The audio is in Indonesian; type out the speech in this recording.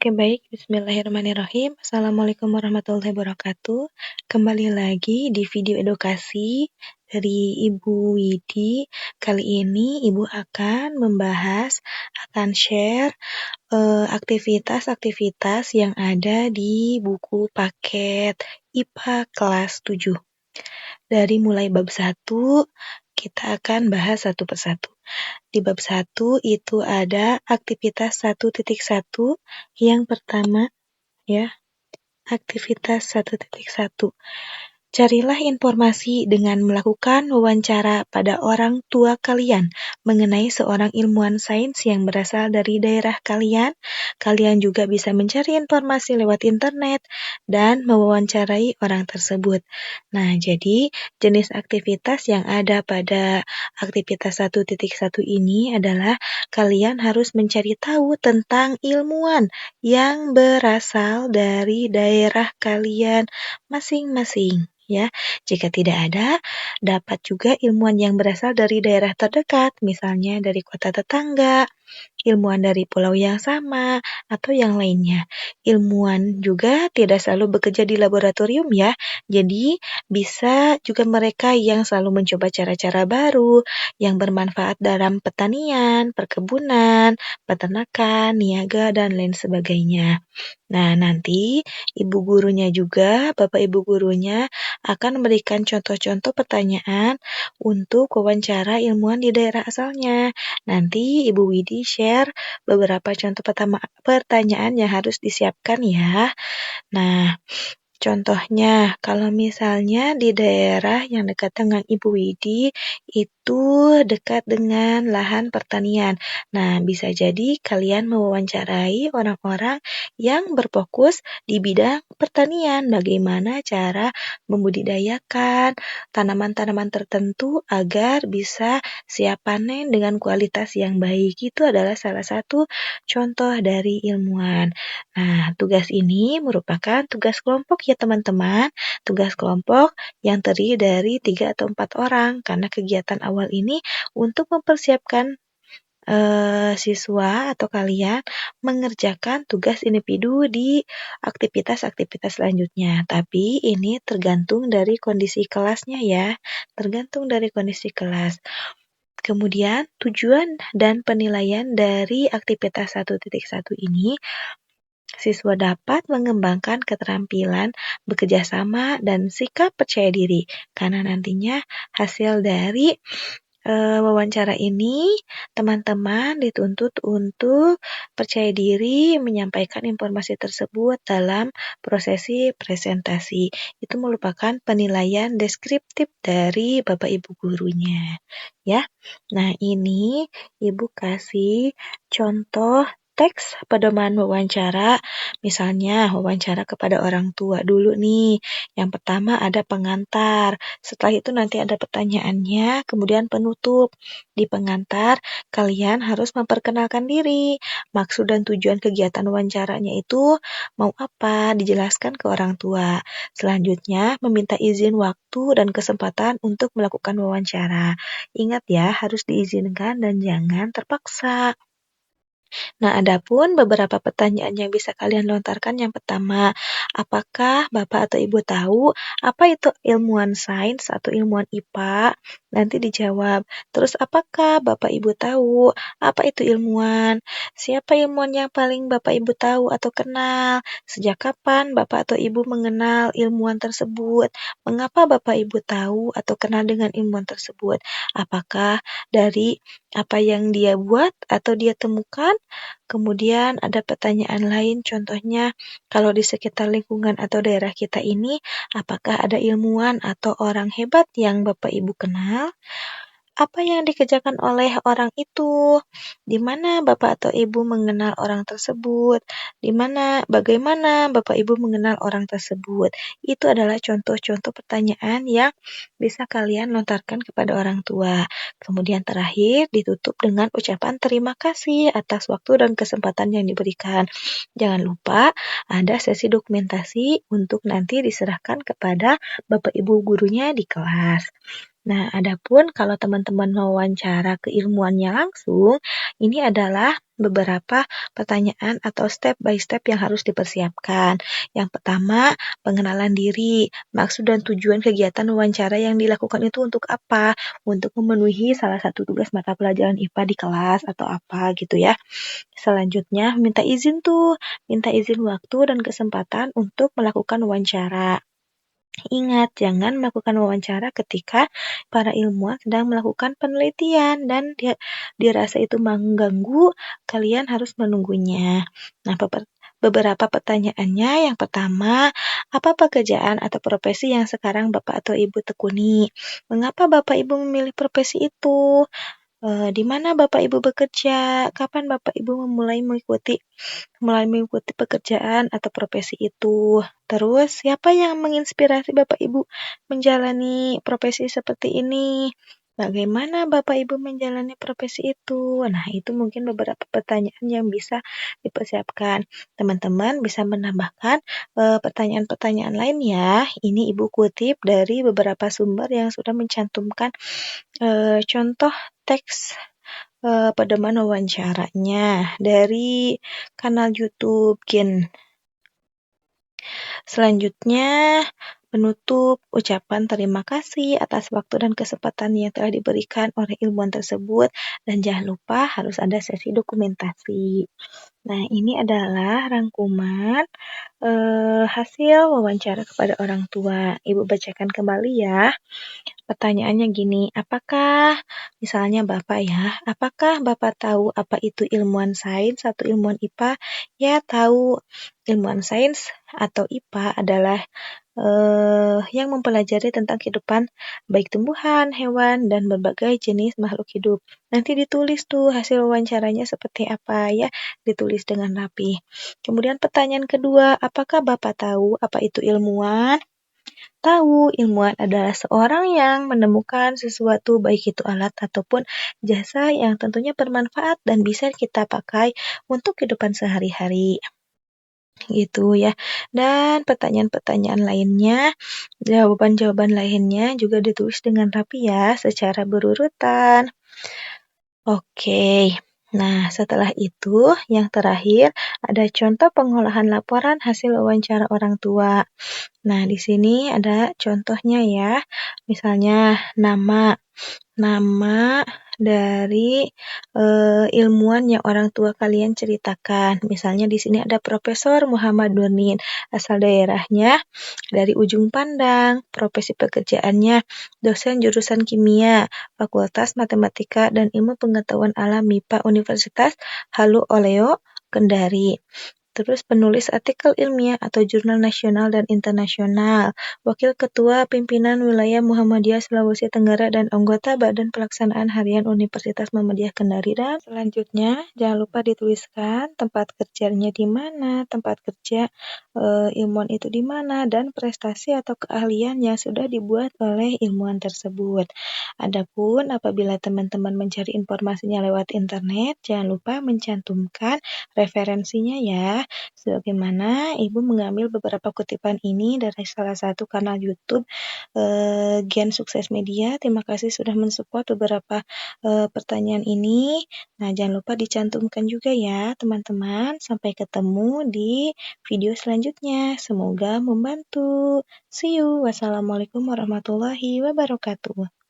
Oke baik, bismillahirrahmanirrahim. Assalamualaikum warahmatullahi wabarakatuh. Kembali lagi di video edukasi dari Ibu Widi. Kali ini Ibu akan share aktivitas-aktivitas yang ada di buku paket IPA kelas 7. Dari mulai bab 1, kita akan bahas satu persatu. Di bab 1 itu ada aktivitas 1.1 yang pertama ya. Aktivitas 1.1. Carilah informasi dengan melakukan wawancara pada orang tua kalian mengenai seorang ilmuwan sains yang berasal dari daerah kalian. Kalian juga bisa mencari informasi lewat internet dan mewawancarai orang tersebut. Nah, jadi jenis aktivitas yang ada pada aktivitas 1.1 ini adalah kalian harus mencari tahu tentang ilmuwan yang berasal dari daerah kalian masing-masing. Ya, jika tidak ada, dapat juga ilmuwan yang berasal dari daerah terdekat, misalnya dari kota tetangga, ilmuwan dari pulau yang sama, atau yang lainnya. Ilmuwan juga tidak selalu bekerja di laboratorium ya, jadi bisa juga mereka yang selalu mencoba cara-cara baru, yang bermanfaat dalam pertanian, perkebunan, peternakan, niaga, dan lain sebagainya. Nah, nanti ibu gurunya juga, bapak ibu gurunya akan memberikan contoh-contoh pertanyaan untuk wawancara ilmuwan di daerah asalnya. Nanti Ibu Widi share beberapa contoh pertanyaan yang harus disiapkan ya. Nah, contohnya, kalau misalnya di daerah yang dekat dengan Ibu Widi, itu dekat dengan lahan pertanian. Nah, bisa jadi kalian mewawancarai orang-orang yang berfokus di bidang pertanian. Bagaimana cara membudidayakan tanaman-tanaman tertentu agar bisa siap panen dengan kualitas yang baik. Itu adalah salah satu contoh dari ilmuwan. Nah, tugas ini merupakan tugas kelompok ya teman-teman. Tugas kelompok yang terdiri dari 3 atau 4 orang. Karena kegiatan awal ini untuk mempersiapkan siswa atau kalian mengerjakan tugas individu di aktivitas-aktivitas selanjutnya. Tapi ini tergantung dari kondisi kelasnya ya. Tergantung dari kondisi kelas. Kemudian tujuan dan penilaian dari aktivitas 1.1 ini, siswa dapat mengembangkan keterampilan bekerja sama dan sikap percaya diri. Karena nantinya hasil dari wawancara ini, teman-teman dituntut untuk percaya diri menyampaikan informasi tersebut dalam prosesi presentasi. Itu merupakan penilaian deskriptif dari Bapak Ibu gurunya. Ya. Nah, ini Ibu kasih contoh teks pedoman wawancara, misalnya wawancara kepada orang tua dulu nih. Yang pertama ada pengantar, setelah itu nanti ada pertanyaannya, kemudian penutup. Di pengantar, kalian harus memperkenalkan diri, maksud dan tujuan kegiatan wawancaranya itu mau apa, dijelaskan ke orang tua. Selanjutnya, meminta izin waktu dan kesempatan untuk melakukan wawancara. Ingat ya, harus diizinkan dan jangan terpaksa. Nah, adapun beberapa pertanyaan yang bisa kalian lontarkan. Yang pertama, apakah Bapak atau Ibu tahu apa itu ilmuwan sains atau ilmuwan IPA? Nanti dijawab. Terus, apakah Bapak Ibu tahu apa itu ilmuwan? Siapa ilmuwan yang paling Bapak Ibu tahu atau kenal? Sejak kapan Bapak atau Ibu mengenal ilmuwan tersebut? Mengapa Bapak Ibu tahu atau kenal dengan ilmuwan tersebut? Apakah dari apa yang dia buat atau dia temukan? Kemudian ada pertanyaan lain, contohnya kalau di sekitar lingkungan atau daerah kita ini, apakah ada ilmuwan atau orang hebat yang Bapak Ibu kenal? Apa yang dikerjakan oleh orang itu? Di mana Bapak atau Ibu mengenal orang tersebut? Bagaimana Bapak Ibu mengenal orang tersebut? Itu adalah contoh-contoh pertanyaan yang bisa kalian lontarkan kepada orang tua. Kemudian terakhir ditutup dengan ucapan terima kasih atas waktu dan kesempatan yang diberikan. Jangan lupa ada sesi dokumentasi untuk nanti diserahkan kepada Bapak Ibu gurunya di kelas. Nah, adapun kalau teman-teman mau wawancara keilmuannya langsung, ini adalah beberapa pertanyaan atau step by step yang harus dipersiapkan. Yang pertama, pengenalan diri. Maksud dan tujuan kegiatan wawancara yang dilakukan itu untuk apa? Untuk memenuhi salah satu tugas mata pelajaran IPA di kelas atau apa gitu ya. Selanjutnya, minta izin tuh. Minta izin waktu dan kesempatan untuk melakukan wawancara. Ingat, jangan melakukan wawancara ketika para ilmuwan sedang melakukan penelitian dan dirasa itu mengganggu, kalian harus menunggunya. Nah, beberapa pertanyaannya, yang pertama, apa pekerjaan atau profesi yang sekarang Bapak atau Ibu tekuni? Mengapa Bapak Ibu memilih profesi itu? Di mana Bapak Ibu bekerja? Kapan Bapak Ibu mulai mengikuti pekerjaan atau profesi itu? Terus, siapa yang menginspirasi Bapak Ibu menjalani profesi seperti ini? Bagaimana Bapak Ibu menjalani profesi itu? Nah, itu mungkin beberapa pertanyaan yang bisa dipersiapkan. Teman-teman bisa menambahkan pertanyaan-pertanyaan lain ya. Ini Ibu kutip dari beberapa sumber yang sudah mencantumkan contoh teks pedoman wawancaranya dari kanal YouTube Gen. Selanjutnya, penutup ucapan terima kasih atas waktu dan kesempatan yang telah diberikan oleh ilmuwan tersebut, dan jangan lupa harus ada sesi dokumentasi. Nah, ini adalah rangkuman hasil wawancara kepada orang tua. Ibu bacakan kembali ya. Pertanyaannya gini, misalnya Bapak ya, apakah Bapak tahu apa itu ilmuwan sains atau ilmuwan IPA? Ya, tahu. Ilmuwan sains atau IPA adalah yang mempelajari tentang kehidupan baik tumbuhan, hewan, dan berbagai jenis makhluk hidup. Nanti ditulis tuh hasil wawancaranya seperti apa ya, ditulis dengan rapi. Kemudian pertanyaan kedua, apakah Bapak tahu apa itu ilmuwan? Tahu, ilmuwan adalah seorang yang menemukan sesuatu, baik itu alat ataupun jasa yang tentunya bermanfaat dan bisa kita pakai untuk kehidupan sehari-hari. Gitu ya. Dan pertanyaan-pertanyaan lainnya, jawaban-jawaban lainnya juga ditulis dengan rapi ya, secara berurutan. Oke. Nah, setelah itu, yang terakhir ada contoh pengolahan laporan hasil wawancara orang tua. Nah, di sini ada contohnya ya. Misalnya nama dari ilmuwan yang orang tua kalian ceritakan. Misalnya di sini ada Profesor Muhammad Nurdin, asal daerahnya dari Ujung Pandang, profesi pekerjaannya dosen jurusan kimia, Fakultas Matematika dan Ilmu Pengetahuan Alam MIPA Universitas Halu Oleo, Kendari. Terus penulis artikel ilmiah atau jurnal nasional dan internasional, Wakil Ketua Pimpinan Wilayah Muhammadiyah Sulawesi Tenggara dan anggota Badan Pelaksanaan Harian Universitas Muhammadiyah Kendari. Dan selanjutnya, jangan lupa dituliskan tempat kerjanya di mana, tempat kerja ilmuwan itu di mana, dan prestasi atau keahlian yang sudah dibuat oleh ilmuwan tersebut. Adapun apabila teman-teman mencari informasinya lewat internet, jangan lupa mencantumkan referensinya ya. Sebagaimana Ibu mengambil beberapa kutipan ini dari salah satu kanal YouTube Gen Sukses Media. Terima kasih sudah mensupport beberapa pertanyaan ini. Nah, jangan lupa dicantumkan juga ya, teman-teman. Sampai ketemu di video selanjutnya. Semoga membantu. See you. Wassalamualaikum warahmatullahi wabarakatuh.